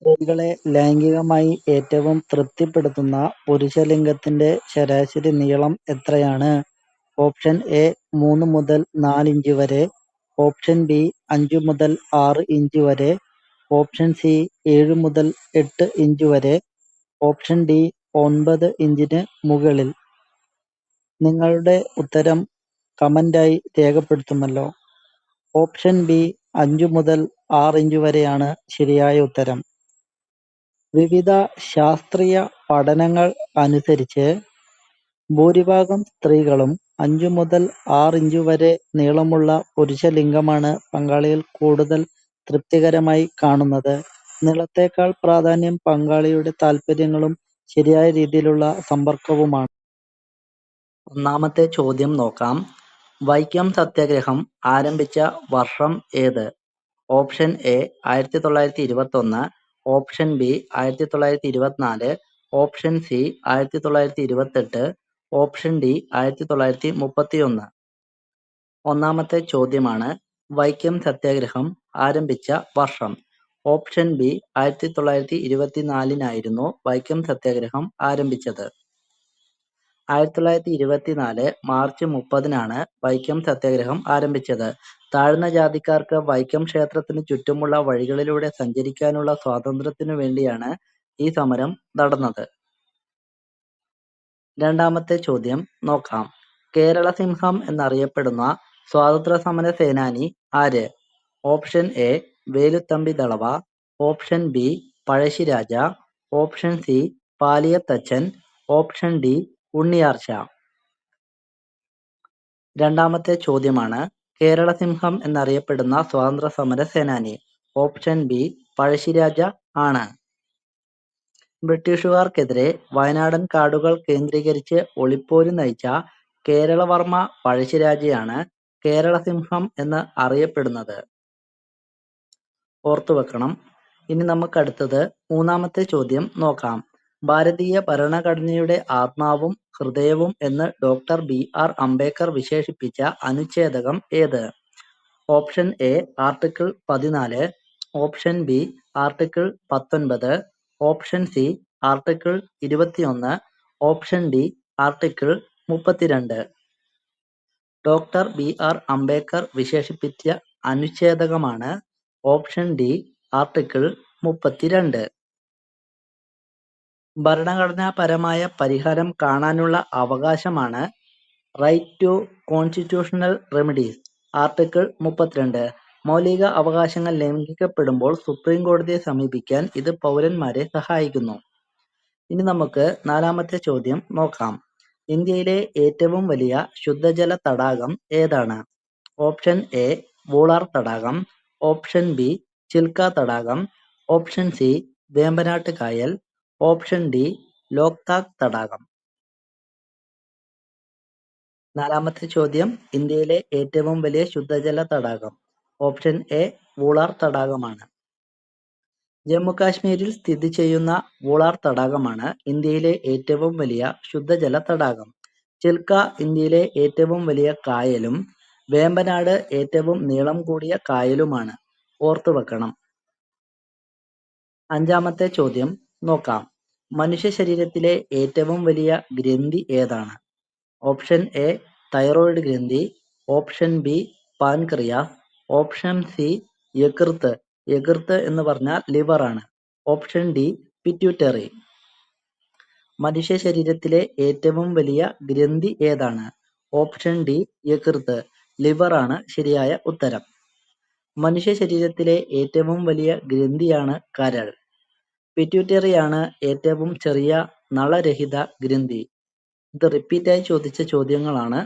സ്ത്രീകളെ ലൈംഗികമായി ഏറ്റവും തൃപ്തിപ്പെടുത്തുന്ന പുരുഷലിംഗത്തിന്റെ ശരാശരി നീളം എത്രയാണ്? ഓപ്ഷൻ എ 3 മുതൽ 4 ഇഞ്ച് വരെ, ഓപ്ഷൻ ബി 5 മുതൽ 6 ഇഞ്ച് വരെ, ഓപ്ഷൻ സി 7 മുതൽ 8 ഇഞ്ച് വരെ, ഓപ്ഷൻ ഡി 9 ഇഞ്ചിന് മുകളിൽ. നിങ്ങളുടെ ഉത്തരം കമന്റായി രേഖപ്പെടുത്തുമല്ലോ. ഓപ്ഷൻ ബി 5 മുതൽ 6 ഇഞ്ച് വരെയാണ് ശരിയായ ഉത്തരം. വിവിധ ശാസ്ത്രീയ പഠനങ്ങൾ അനുസരിച്ച് ഭൂരിഭാഗം സ്ത്രീകളും 5 മുതൽ 6 ഇഞ്ച് വരെ നീളമുള്ള പുരുഷലിംഗമാണ് പങ്കാളിയിൽ കൂടുതൽ തൃപ്തികരമായി കാണുന്നത്. നീളത്തേക്കാൾ പ്രാധാന്യം പങ്കാളിയുടെ താൽപര്യങ്ങളും ശരിയായ രീതിയിലുള്ള സമ്പർക്കവുമാണ്. ഒന്നാമത്തെ ചോദ്യം നോക്കാം. വൈക്കം സത്യാഗ്രഹം ആരംഭിച്ച വർഷം ഏത്? Option A 1921, option B 1924, option C 1928, option D 1931. ഒന്നാമത്തെ ചോദ്യമാണ് വൈക്കം സത്യാഗ്രഹം ആരംഭിച്ച വർഷം. ഓപ്ഷൻ ബി 1924 വൈക്കം സത്യാഗ്രഹം ആരംഭിച്ചത്. 1924 മാർച്ച് 30 വൈക്കം സത്യാഗ്രഹം ആരംഭിച്ചത്. താഴ്ന്ന ജാതിക്കാർക്ക് വൈക്കം ക്ഷേത്രത്തിന് ചുറ്റുമുള്ള വഴികളിലൂടെ സഞ്ചരിക്കാനുള്ള സ്വാതന്ത്ര്യത്തിനു വേണ്ടിയാണ് ഈ സമരം നടന്നത്. രണ്ടാമത്തെ ചോദ്യം നോക്കാം. കേരള സിംഹം എന്നറിയപ്പെടുന്ന സ്വാതന്ത്ര്യ സമര സേനാനി ആര്? Option A Veluthampi Dalawa, option B Pazhassiraja, option C Paliyathachan, option D Unniyarcha. രണ്ടാമത്തെ ചോദ്യമാണ് കേരള സിംഹം എന്നറിയപ്പെടുന്ന സ്വാതന്ത്ര്യ സമര സേനാനി. ഓപ്ഷൻ ബി പഴശ്ശിരാജ ആണ്. ബ്രിട്ടീഷുകാർക്കെതിരെ വയനാടൻ കാടുകൾ കേന്ദ്രീകരിച്ച് ഒളിപ്പോര് നയിച്ച കേരളവർമ്മ പഴശ്ശിരാജയാണ് കേരള സിംഹം എന്ന് അറിയപ്പെടുന്നത്. ഓർത്തുവെക്കണം. ഇനി നമുക്കടുത്തത് മൂന്നാമത്തെ ചോദ്യം നോക്കാം. ഭാരതീയ ഭരണഘടനയുടെ ആത്മാവും ഹൃദയവും എന്ന് ഡോക്ടർ ബി.ആർ. അംബേദ്കർ വിശേഷിപ്പിച്ച അനുച്ഛേദകം ഏത്? Option A article 14, option B article 19, option C article 21, option D article 32. Doctor BR. Ambedkar വിശേഷിപ്പിച്ച അനുച്ഛേദകമാണ് ഓപ്ഷൻ ഡി ആർട്ടിക്കിൾ 32. ഭരണഘടനാപരമായ പരിഹാരം കാണാനുള്ള അവകാശമാണ് right to constitutional remedies. Article 32. മൗലിക അവകാശങ്ങൾ ലംഘിക്കപ്പെടുമ്പോൾ സുപ്രീം കോടതിയെ സമീപിക്കാൻ ഇത് പൗരന്മാരെ സഹായിക്കുന്നു. ഇനി നമുക്ക് നാലാമത്തെ ചോദ്യം നോക്കാം. ഇന്ത്യയിലെ ഏറ്റവും വലിയ ശുദ്ധജല തടാകം ഏതാണ്? ഓപ്ഷൻ എ വൂളാർ തടാകം, ഓപ്ഷൻ ബി ചിൽക്ക തടാകം, ഓപ്ഷൻ സി വേമ്പനാട്ട് കായൽ, ഓപ്ഷൻ ഡി ലോക്താക് തടാകം. നാലാമത്തെ ചോദ്യം ഇന്ത്യയിലെ ഏറ്റവും വലിയ ശുദ്ധജല തടാകം. ഓപ്ഷൻ എ വൂളാർ തടാകമാണ്. ജമ്മു കാശ്മീരിൽ സ്ഥിതി ചെയ്യുന്ന വൂളാർ തടാകമാണ് ഇന്ത്യയിലെ ഏറ്റവും വലിയ ശുദ്ധജല തടാകം. ചിൽക്ക ഇന്ത്യയിലെ ഏറ്റവും വലിയ കായലും വേമ്പനാട് ഏറ്റവും നീളം കൂടിയ കായലുമാണ്. ഓർത്തുവെക്കണം. അഞ്ചാമത്തെ ചോദ്യം നോക്കാം. മനുഷ്യ ശരീരത്തിലെ ഏറ്റവും വലിയ ഗ്രന്ഥി ഏതാണ്? ഓപ്ഷൻ എ തൈറോയിഡ് ഗ്രന്ഥി, option B pancreas, option C യകൃത്ത്. യകൃത്ത് എന്ന് പറഞ്ഞാൽ ലിവർ ആണ്. Option D pituitary. മനുഷ്യ ശരീരത്തിലെ ഏറ്റവും വലിയ ഗ്രന്ഥി ഏതാണ്? Option D യകൃത്ത്. ലിവർ ആണ് ശരിയായ ഉത്തരം. മനുഷ്യ ശരീരത്തിലെ ഏറ്റവും വലിയ ഗ്രന്ഥിയാണ് കരൾ. പിറ്റ്യൂട്ടറിയാണ് ഏറ്റവും ചെറിയ നളരഹിത ഗ്രന്ഥി. ഇത് റിപ്പീറ്റായി ചോദിച്ച ചോദ്യങ്ങളാണ്.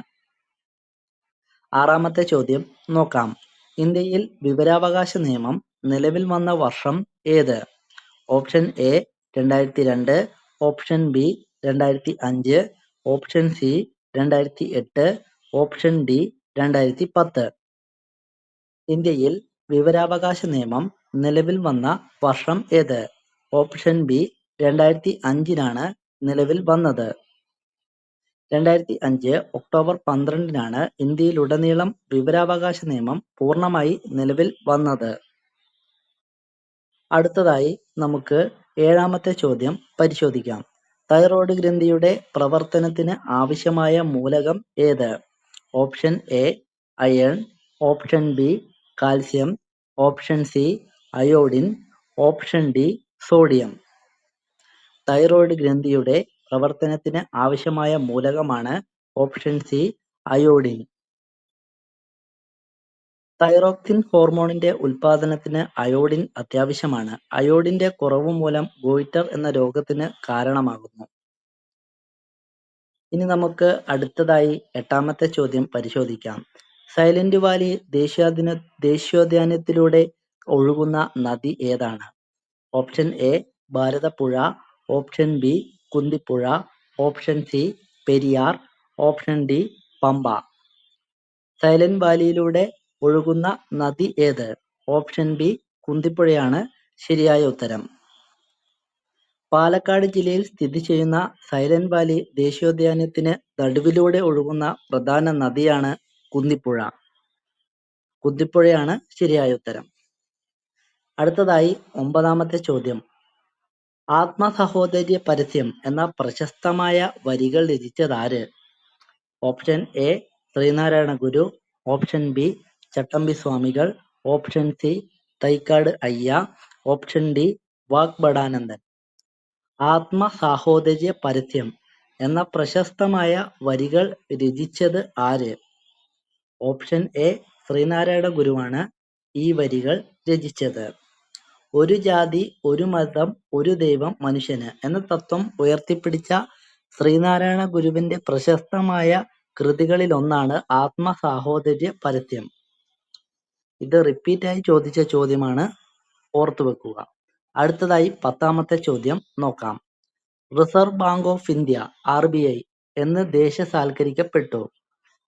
ആറാമത്തെ ചോദ്യം നോക്കാം. ഇന്ത്യയിൽ വിവരാവകാശ നിയമം നിലവിൽ വന്ന വർഷം ഏത്? Option A 2002, option B 2005, option C 2008, option D 2010. ഇന്ത്യയിൽ വിവരാവകാശ നിയമം നിലവിൽ വന്ന വർഷം ഏത്? ഓപ്ഷൻ ബി 2005 നിലവിൽ വന്നത്. 2005 ഒക്ടോബർ 12 ഇന്ത്യയിലുടനീളം വിവരാവകാശ നിയമം പൂർണ്ണമായി നിലവിൽ വന്നത്. അടുത്തതായി നമുക്ക് 7ാമത്തെ ചോദ്യം പരിശോധിക്കാം. തൈറോയ്ഡ് ഗ്രന്ഥിയുടെ പ്രവർത്തനത്തിന് ആവശ്യമായ മൂലകം ഏത്? Option A iron, option B calcium, option C iodine, option D sodium. Thyroid ഗ്രന്ഥിയുടെ പ്രവർത്തനത്തിന് ആവശ്യമായ മൂലകമാണ് ഓപ്ഷൻ സി അയോഡിൻ. തൈറോക്സിൻ ഹോർമോണിന്റെ ഉൽപാദനത്തിന് അയോഡിൻ അത്യാവശ്യമാണ്. അയോഡിന്റെ കുറവ് മൂലം ഗോയിറ്റർ എന്ന രോഗത്തിന് കാരണമാകുന്നു. ഇനി നമുക്ക് അടുത്തതായി 8ാമത്തെ ചോദ്യം പരിശോധിക്കാം. സൈലന്റ് വാലി ദേശീയോദ്യാനത്തിലൂടെ ഒഴുകുന്ന നദി ഏതാണ്? Option A Bharathapuzha, option B Kunthipuzha, option C Periyar, option D Pamba. Silent വാലിയിലൂടെ ഒഴുകുന്ന നദി ഏത്? ഓപ്ഷൻ ബി കുന്തിപ്പുഴയാണ് ശരിയായ ഉത്തരം. പാലക്കാട് ജില്ലയിൽ സ്ഥിതി ചെയ്യുന്ന സൈലന്റ് വാലി ദേശീയോദ്യാനത്തിന് നടുവിലൂടെ ഒഴുകുന്ന പ്രധാന നദിയാണ് കുന്തിപ്പുഴ. കുന്തിപ്പുഴയാണ് ശരിയായ ഉത്തരം. അടുത്തതായി 9ാമത്തെ ചോദ്യം. ആത്മസഹോദര്യ പരസ്യം എന്ന പ്രശസ്തമായ വരികൾ രചിച്ചതാര്? Option A Sreenarayana Guru, option B Chattampi Swamikal, option C Thycaud അയ്യ, ഓപ്ഷൻ ഡി വാഗ്ഭടാനന്ദൻ. ആത്മസാഹോദര്യ പരസ്യം എന്ന പ്രശസ്തമായ വരികൾ രചിച്ചത് ആര്? ഓപ്ഷൻ എ ശ്രീനാരായണ ഗുരുവാണ് ഈ വരികൾ രചിച്ചത്. ഒരു ജാതി, ഒരു മതം, ഒരു ദൈവം മനുഷ്യന് എന്ന തത്വം ഉയർത്തിപ്പിടിച്ച ശ്രീനാരായണ ഗുരുവിന്റെ പ്രശസ്തമായ കൃതികളിലൊന്നാണ് ആത്മസാഹോദര്യ പരസ്യം. ഇത് റിപ്പീറ്റായി ചോദിച്ച ചോദ്യമാണ്, ഓർത്തുവെക്കുക. അടുത്തതായി 10ാമത്തെ ചോദ്യം നോക്കാം. Reserve bank of India RBI എന്ന് ദേശസാൽക്കരിക്കപ്പെട്ടു.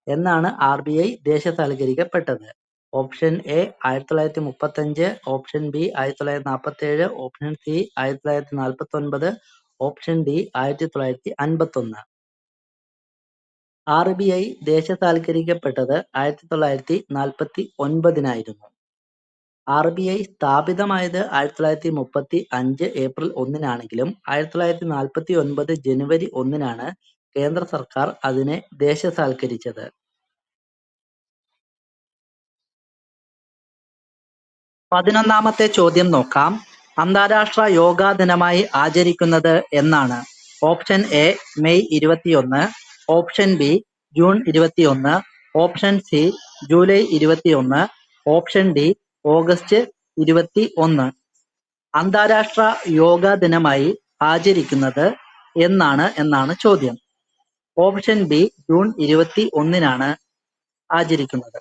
എന്നാണ് RBI ദേശസാൽക്കരിക്കപ്പെട്ടത്? Option A 1935, option B 1947, option C 1949, option D 1951. RBI ദേശസാൽക്കരിക്കപ്പെട്ടത് 1949 RBI സ്ഥാപിതമായത് 1935 ഏപ്രിൽ 1-നാണെങ്കിലും 1949 ജനുവരി 1-നാണ് കേന്ദ്ര സർക്കാർ അതിനെ ദേശസാൽക്കരിച്ചത്. 11ാമത്തെ ചോദ്യം നോക്കാം. അന്താരാഷ്ട്ര യോഗാ ദിനമായി ആചരിക്കുന്നത് എന്നാണ്? Option A May 21, option B June 21, option C July 21, option D August 21. അന്താരാഷ്ട്ര യോഗാ ദിനമായി ആചരിക്കുന്നത് എന്നാണ് ചോദ്യം. ഓപ്ഷൻ ബി ജൂൺ 21-നാണ് ആചരിക്കുന്നത്.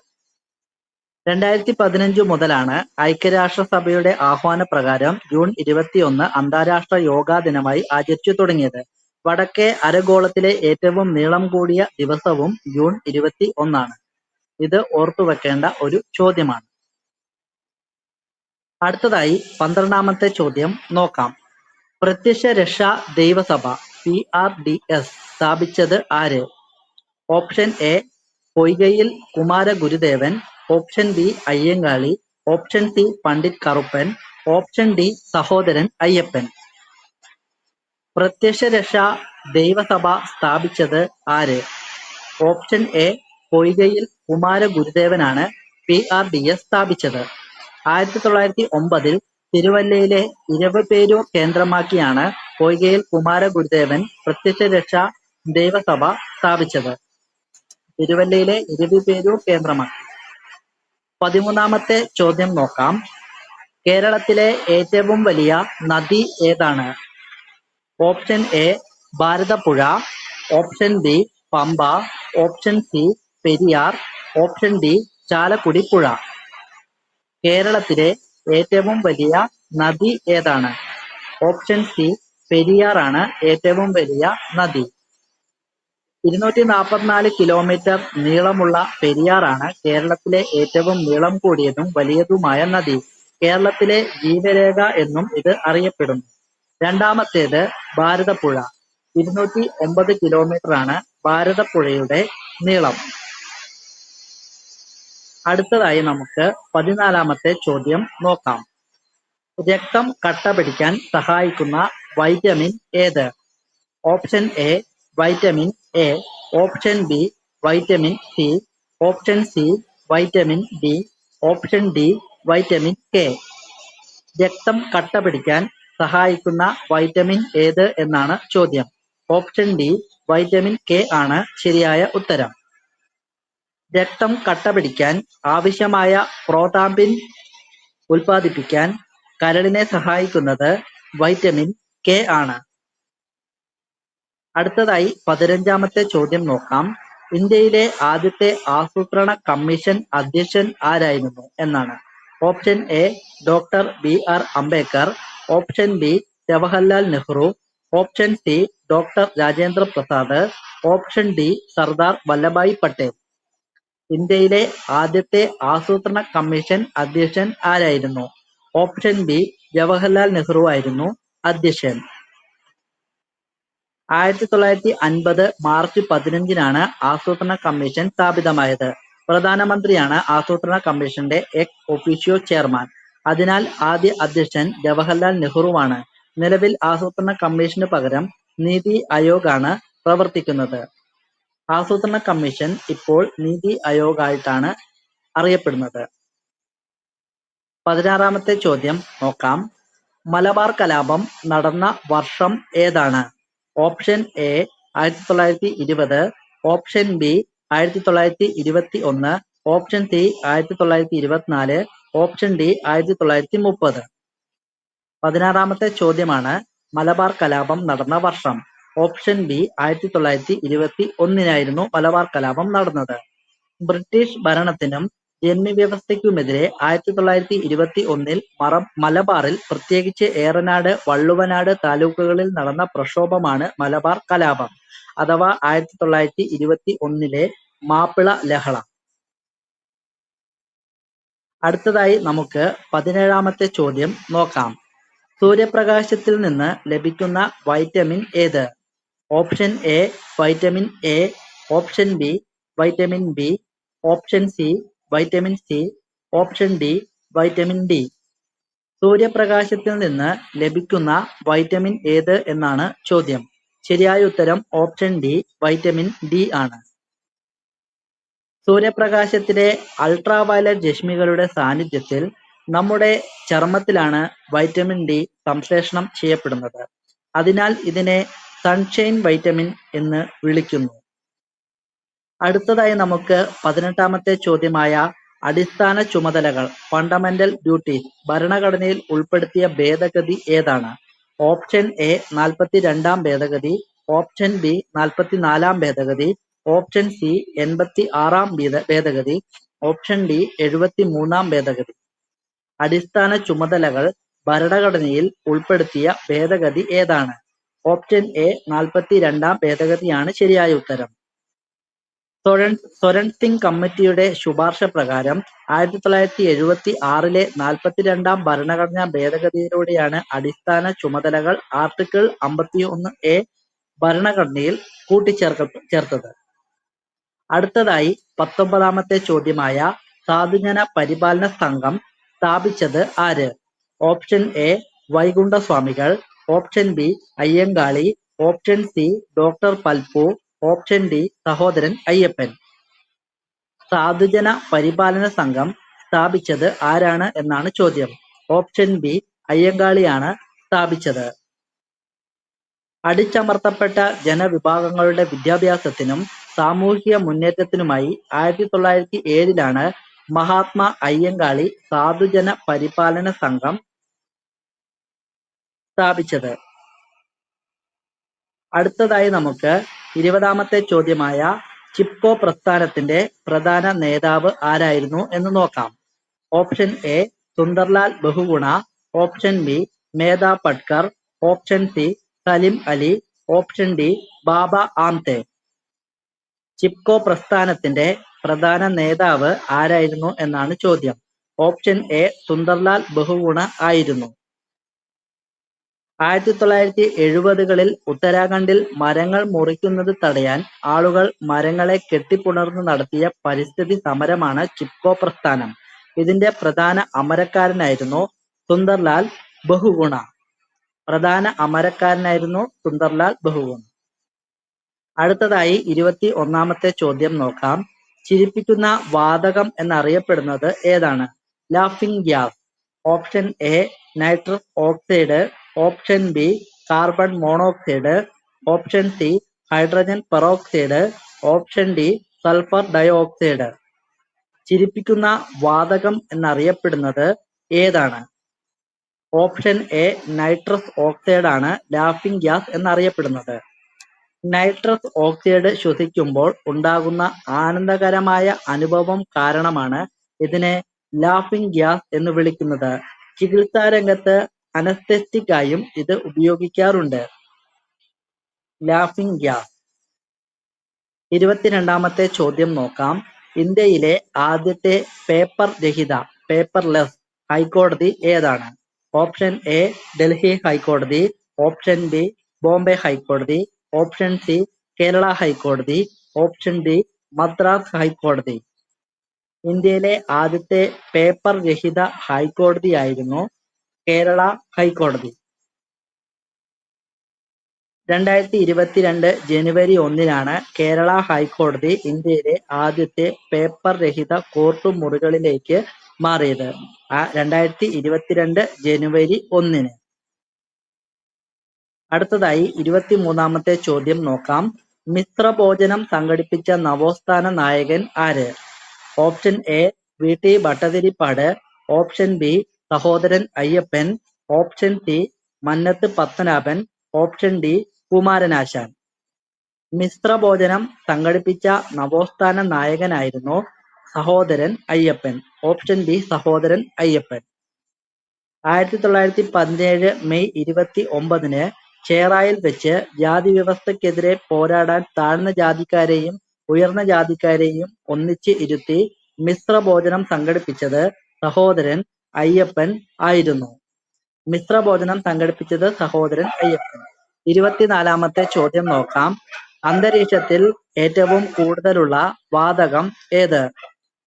2015 മുതലാണ് ഐക്യരാഷ്ട്രസഭയുടെ ആഹ്വാനപ്രകാരം ജൂൺ 21 അന്താരാഷ്ട്ര യോഗാ ദിനമായി ആചരിച്ചു തുടങ്ങിയത്. വടക്കേ അരഗോളത്തിലെ ഏറ്റവും നീളം കൂടിയ ദിവസവും ജൂൺ 21-ആണ്. ഇത് ഓർത്തുവെക്കേണ്ട ഒരു ചോദ്യമാണ്. അടുത്തതായി 12ാമത്തെ ചോദ്യം നോക്കാം. പ്രത്യക്ഷ രക്ഷാ ദൈവസഭ PRDS സ്ഥാപിച്ചത് ആര്? Option A Poykayil Kumaragurudevan, option B Ayyankali, option C Pandit Karuppan, option D Sahodaran Ayyappan. Prathyaksha Raksha Daivasabha സ്ഥാപിച്ചത് ആര്? ഓപ്ഷൻ എ പൊയ്കയിൽ കുമാരഗുരുദേവനാണ് PRDS സ്ഥാപിച്ചത്. 1909 തിരുവല്ലയിലെ ഇരവിപേരൂർ കേന്ദ്രമാക്കിയാണ് പൊയ്കയിൽ കുമാരഗുരുദേവൻ പ്രത്യക്ഷ രക്ഷാ ദൈവസഭ സ്ഥാപിച്ചത്. തിരുവല്ലയിലെ ഇരവിപേരൂർ കേന്ദ്രമാക്കി. 13ാമത്തെ ചോദ്യം നോക്കാം. കേരളത്തിലെ ഏറ്റവും വലിയ നദി ഏതാണ്? Option A Bharathapuzha, option B Pamba, option C Periyar, option D Chalakudy Puzha. കേരളത്തിലെ ഏറ്റവും വലിയ നദി ഏതാണ്? ഓപ്ഷൻ സി പെരിയാർ ആണ് ഏറ്റവും വലിയ നദി. 244 കിലോമീറ്റർ നീളമുള്ള പെരിയാറാണ് കേരളത്തിലെ ഏറ്റവും നീളം കൂടിയതും വലിയതുമായ നദി. കേരളത്തിലെ ജീവരേഖ എന്നും ഇത് അറിയപ്പെടുന്നു. രണ്ടാമത്തേത് ഭാരതപ്പുഴ. 209 കിലോമീറ്ററാണ് ഭാരതപ്പുഴയുടെ നീളം. അടുത്തതായി നമുക്ക് 14ാമത്തെ ചോദ്യം നോക്കാം. രക്തം കട്ടപിടിക്കാൻ സഹായിക്കുന്ന വൈറ്റമിൻ ഏത്? Option A vitamin A, option B vitamin C, option C vitamin D, option D vitamin K. രക്തം കട്ടപിടിക്കാൻ സഹായിക്കുന്ന വൈറ്റമിൻ ഏത് എന്നാണ് ചോദ്യം. ഓപ്ഷൻ ഡി വൈറ്റമിൻ കെ ആണ് ശരിയായ ഉത്തരം. രക്തം കട്ടപിടിക്കാൻ ആവശ്യമായ പ്രോതാംബിൻ ഉൽപ്പാദിപ്പിക്കാൻ കരളിനെ സഹായിക്കുന്നത് വൈറ്റമിൻ കെ ആണ്. അടുത്തതായി 15ാമത്തെ ചോദ്യം നോക്കാം. ഇന്ത്യയിലെ ആദ്യത്തെ ആസൂത്രണ കമ്മീഷൻ അധ്യക്ഷൻ ആരായിരുന്നു എന്നാണ്. Option A doctor BR. Ambedkar, option B Jawaharlal Nehru, option C doctor Rajendra Prasad, option D Sardar Vallabhbhai Patel. ഇന്ത്യയിലെ ആദ്യത്തെ ആസൂത്രണ കമ്മീഷൻ അധ്യക്ഷൻ ആരായിരുന്നു? ഓപ്ഷൻ ബി ജവഹർലാൽ നെഹ്റു ആയിരുന്നു അധ്യക്ഷൻ. 1950 മാർച്ച് 15-നാണ് ആസൂത്രണ കമ്മീഷൻ സ്ഥാപിതമായത്. പ്രധാനമന്ത്രിയാണ് ആസൂത്രണ കമ്മീഷന്റെ എക്സ് ഒഫീഷ്യോ ചെയർമാൻ. അതിനാൽ ആദ്യ അധ്യക്ഷൻ ജവഹർലാൽ നെഹ്റുവാണ്. നിലവിൽ ആസൂത്രണ കമ്മീഷന് പകരം നീതി ആയോഗ് ആണ് പ്രവർത്തിക്കുന്നത്. ആസൂത്രണ കമ്മീഷൻ ഇപ്പോൾ നീതി ആയോഗ് ആയിട്ടാണ് അറിയപ്പെടുന്നത്. 16ാമത്തെ ചോദ്യം നോക്കാം. മലബാർ കലാപം നടന്ന വർഷം ഏതാണ്? Option A 1920, option B 1921, option C 1924, option D 1930. 16ാമത്തെ ചോദ്യമാണ് മലബാർ കലാപം നടന്ന വർഷം. ഓപ്ഷൻ ബി 1921 മലബാർ കലാപം നടന്നത്. ബ്രിട്ടീഷ് ഭരണത്തിനും ജന്മിവ്യവസ്ഥയ്ക്കുമെതിരെ 1921 മലബാറിൽ, പ്രത്യേകിച്ച് ഏറനാട്, വള്ളുവനാട് താലൂക്കുകളിൽ നടന്ന പ്രക്ഷോഭമാണ് മലബാർ കലാപം അഥവാ 1921 മാപ്പിള ലഹള. അടുത്തതായി നമുക്ക് 17ാമത്തെ ചോദ്യം നോക്കാം. സൂര്യപ്രകാശത്തിൽ നിന്ന് ലഭിക്കുന്ന വൈറ്റമിൻ ഏത്? Option A vitamin A, option B vitamin B, option C vitamin C, option D vitamin D. സൂര്യപ്രകാശത്തിൽ നിന്ന് ലഭിക്കുന്ന വൈറ്റമിൻ ഏത് എന്നാണ് ചോദ്യം. ശരിയായ ഉത്തരം ഓപ്ഷൻ ഡി വൈറ്റമിൻ ഡി ആണ്. സൂര്യപ്രകാശത്തിലെ അൾട്രാവയലറ്റ് രശ്മികളുടെ സാന്നിധ്യത്തിൽ നമ്മുടെ ചർമ്മത്തിലാണ് വൈറ്റമിൻ ഡി സംശ്ലേഷണം ചെയ്യപ്പെടുന്നത്. അതിനാൽ ഇതിനെ സൺഷൈൻ വൈറ്റമിൻ എന്ന് വിളിക്കുന്നു. അടുത്തതായി നമുക്ക് 18ാമത്തെ ചോദ്യമായ അടിസ്ഥാന ചുമതലകൾ ഫണ്ടമെന്റൽ ഡ്യൂട്ടീസ് ഭരണഘടനയിൽ ഉൾപ്പെടുത്തിയ ഭേദഗതി ഏതാണ്? ഓപ്ഷൻ എ 42ാം ഭേദഗതി, ഓപ്ഷൻ ബി 44ാം ഭേദഗതി, ഓപ്ഷൻ സി 86ാം ഭേദഗതി, ഓപ്ഷൻ ഡി 73ാം ഭേദഗതി. അടിസ്ഥാന ചുമതലകൾ ഭരണഘടനയിൽ ഉൾപ്പെടുത്തിയ ഭേദഗതി ഏതാണ്? ഓപ്ഷൻ എ 42ാം ഭേദഗതിയാണ് ശരിയായ ഉത്തരം. സ്വരൺ സിംഗ് കമ്മിറ്റിയുടെ ശുപാർശ പ്രകാരം 1976 42ാം ഭരണഘടനാ ഭേദഗതിയിലൂടെയാണ് അടിസ്ഥാന ചുമതലകൾ ആർട്ടിക്കിൾ 51A ഭരണഘടനയിൽ കൂട്ടിച്ചേർത്തത്. അടുത്തതായി 19ാമത്തെ ചോദ്യമായ സാധുജന പരിപാലന സംഘം സ്ഥാപിച്ചത് ആര്? Option A Vaikundaswamikal, option B Ayyankali, option C doctor Palpu, option D Sahodaran Ayyappan. സാധുജന പരിപാലന സംഘം സ്ഥാപിച്ചത് ആരാണ് എന്നാണ് ചോദ്യം. ഓപ്ഷൻ ബി അയ്യങ്കാളിയാണ് സ്ഥാപിച്ചത്. അടിച്ചമർത്തപ്പെട്ട ജനവിഭാഗങ്ങളുടെ വിദ്യാഭ്യാസത്തിനും സാമൂഹിക മുന്നേറ്റത്തിനുമായി 1907 മഹാത്മാ അയ്യങ്കാളി സാധുജന പരിപാലന സംഘം സ്ഥാപിച്ചത്. അടുത്തതായി നമുക്ക് 20ാമത്തെ ചോദ്യമായ ചിപ്കോ പ്രസ്ഥാനത്തിന്റെ പ്രധാന നേതാവ് ആരായിരുന്നു എന്ന് നോക്കാം. Option A Sunderlal Bahuguna, option B Medha Patkar, option C Salim Ali, option D Baba Amte. Chipko പ്രസ്ഥാനത്തിന്റെ പ്രധാന നേതാവ് ആരായിരുന്നു എന്നാണ് ചോദ്യം. ഓപ്ഷൻ എ സുന്ദർലാൽ ബഹുഗുണ ആയിരുന്നു. 1970-കളിൽ ഉത്തരാഖണ്ഡിൽ മരങ്ങൾ മുറിക്കുന്നത് തടയാൻ ആളുകൾ മരങ്ങളെ കെട്ടിപ്പുണർന്ന് നടത്തിയ പരിസ്ഥിതി സമരമാണ് ചിപ്കോ പ്രസ്ഥാനം. ഇതിന്റെ പ്രധാന അമരക്കാരനായിരുന്നു സുന്ദർലാൽ ബഹുഗുണ. പ്രധാന അമരക്കാരനായിരുന്നു സുന്ദർലാൽ ബഹുഗുണ. അടുത്തതായി 21ാമത്തെ ചോദ്യം നോക്കാം. ചിരിപ്പിക്കുന്ന വാതകം എന്നറിയപ്പെടുന്നത് ഏതാണ്? Laughing gas. Option A nitrous oxide, option B carbon monoxide, option C hydrogen peroxide, option D sulphur dioxide. ചിരിപ്പിക്കുന്ന വാതകം എന്നറിയപ്പെടുന്നത് ഏതാണ്? ഓപ്ഷൻ എ നൈട്രസ് ഓക്സൈഡ് ആണ് ലാഫിംഗ് ഗ്യാസ് എന്നറിയപ്പെടുന്നത്. നൈട്രസ് ഓക്സൈഡ് ശ്വസിക്കുമ്പോൾ ഉണ്ടാകുന്ന ആനന്ദകരമായ അനുഭവം കാരണമാണ് ഇതിനെ ലാഫിംഗ് ഗ്യാസ് എന്ന് വിളിക്കുന്നത്. ചികിത്സാരംഗത്ത് അനസ്തെറ്റിക് ആയും ഇത് ഉപയോഗിക്കാറുണ്ട്. Laughing gas. 22ാമത്തെ ചോദ്യം നോക്കാം. ഇന്ത്യയിലെ ആദ്യത്തെ പേപ്പർ രഹിത പേപ്പർലെസ് ഹൈക്കോടതി ഏതാണ്? ഓപ്ഷൻ എ ഡൽഹി ഹൈക്കോടതി, ഓപ്ഷൻ ബി ബോംബെ ഹൈക്കോടതി, ഓപ്ഷൻ സി കേരള ഹൈക്കോടതി, ഓപ്ഷൻ ഡി മദ്രാസ് ഹൈക്കോടതി. ഇന്ത്യയിലെ ആദ്യത്തെ പേപ്പർ രഹിത ഹൈക്കോടതിയായിരുന്നു കേരള ഹൈക്കോടതി. 2022 ജനുവരി 1-നാണ് കേരള ഹൈക്കോടതി ഇന്ത്യയിലെ ആദ്യത്തെ പേപ്പർ രഹിത കോർട്ട് മുറികളിലേക്ക് മാറിയത്. 2022 ജനുവരി 1-ന്. അടുത്തതായി 23ാമത്തെ ചോദ്യം നോക്കാം. മിശ്രഭോജനം സംഘടിപ്പിച്ച നവോത്ഥാന നായകൻ ആര്? Option A VT. Bhattathiripad, option B Sahodaran Ayyappan, option C Mannathu Padmanabhan, option D Kumaranasan. മിശ്രഭോജനം സംഘടിപ്പിച്ച നവോത്ഥാന നായകനായിരുന്നു സഹോദരൻ Ayyappan. Option B Sahodaran Ayyappan. 1917 May 29-ന് ചേറായിൽ വെച്ച് ജാതി വ്യവസ്ഥക്കെതിരെ പോരാടാൻ താഴ്ന്ന ജാതിക്കാരെയും ഉയർന്ന ജാതിക്കാരെയും ഒന്നിച്ച് ഇരുത്തി മിശ്രഭോജനം സംഘടിപ്പിച്ചത് സഹോദരൻ അയ്യപ്പൻ ആയിരുന്നു. മിശ്രഭോജനം സംഘടിപ്പിച്ചത് സഹോദരൻ അയ്യപ്പൻ. 24ാമത്തെ ചോദ്യം നോക്കാം. അന്തരീക്ഷത്തിൽ ഏറ്റവും കൂടുതലുള്ള വാതകം ഏത്?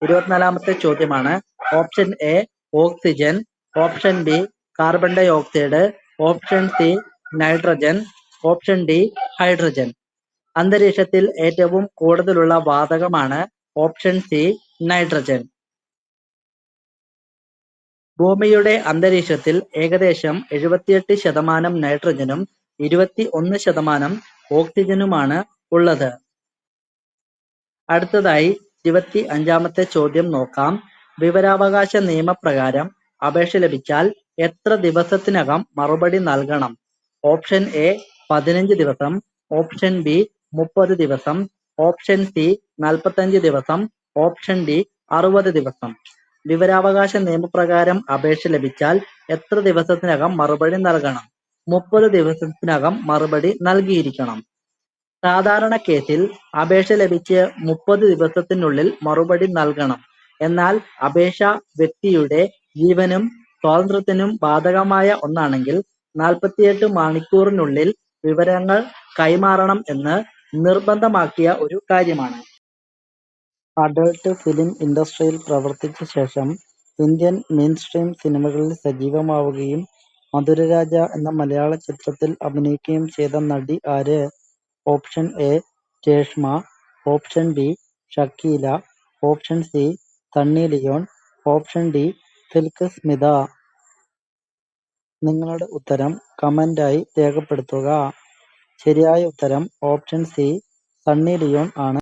24ാമത്തെ ചോദ്യമാണ്. Option A oxygen, option B carbon dioxide, option C nitrogen, option D hydrogen. അന്തരീക്ഷത്തിൽ ഏറ്റവും കൂടുതലുള്ള വാതകമാണ് ഓപ്ഷൻ സി നൈട്രജൻ. ഭൂമിയുടെ അന്തരീക്ഷത്തിൽ ഏകദേശം 78% നൈട്രജനും 21% ഓക്സിജനുമാണ് ഉള്ളത്. അടുത്തതായി 25ാമത്തെ ചോദ്യം നോക്കാം. വിവരാവകാശ നിയമപ്രകാരം അപേക്ഷ ലഭിച്ചാൽ എത്ര ദിവസത്തിനകം മറുപടി നൽകണം? ഓപ്ഷൻ എ 15 ദിവസം, ഓപ്ഷൻ ബി 30 ദിവസം, ഓപ്ഷൻ സി 45 ദിവസം, ഓപ്ഷൻ ഡി 60 ദിവസം. വിവരാവകാശ നിയമപ്രകാരം അപേക്ഷ ലഭിച്ചാൽ എത്ര ദിവസത്തിനകം മറുപടി നൽകണം? 30 ദിവസത്തിനകം മറുപടി നൽകിയിരിക്കണം. സാധാരണ കേസിൽ അപേക്ഷ ലഭിച്ച് 30 ദിവസത്തിനുള്ളിൽ മറുപടി നൽകണം. എന്നാൽ അപേക്ഷ വ്യക്തിയുടെ ജീവനും സ്വാതന്ത്ര്യത്തിനും ബാധകമായ ഒന്നാണെങ്കിൽ 48 മണിക്കൂറിനുള്ളിൽ വിവരങ്ങൾ കൈമാറണം എന്ന് നിർബന്ധമാക്കിയ ഒരു കാര്യമാണ്. അഡൾട്ട് ഫിലിം ഇൻഡസ്ട്രിയിൽ പ്രവർത്തിച്ച ശേഷം ഇന്ത്യൻ മെയിൻസ്ട്രീം സിനിമകളിൽ സജീവമാവുകയും മധുരരാജ എന്ന മലയാള ചിത്രത്തിൽ അഭിനയിക്കുകയും ചെയ്ത നടി ആര്? Option A Reshma, option B Shakeela, option C Sunny Leone, option D Silk Smitha. നിങ്ങളുടെ ഉത്തരം കമന്റായി രേഖപ്പെടുത്തുക. ശരിയായ ഉത്തരം ഓപ്ഷൻ സി സണ്ണി ലിയോൺ ആണ്.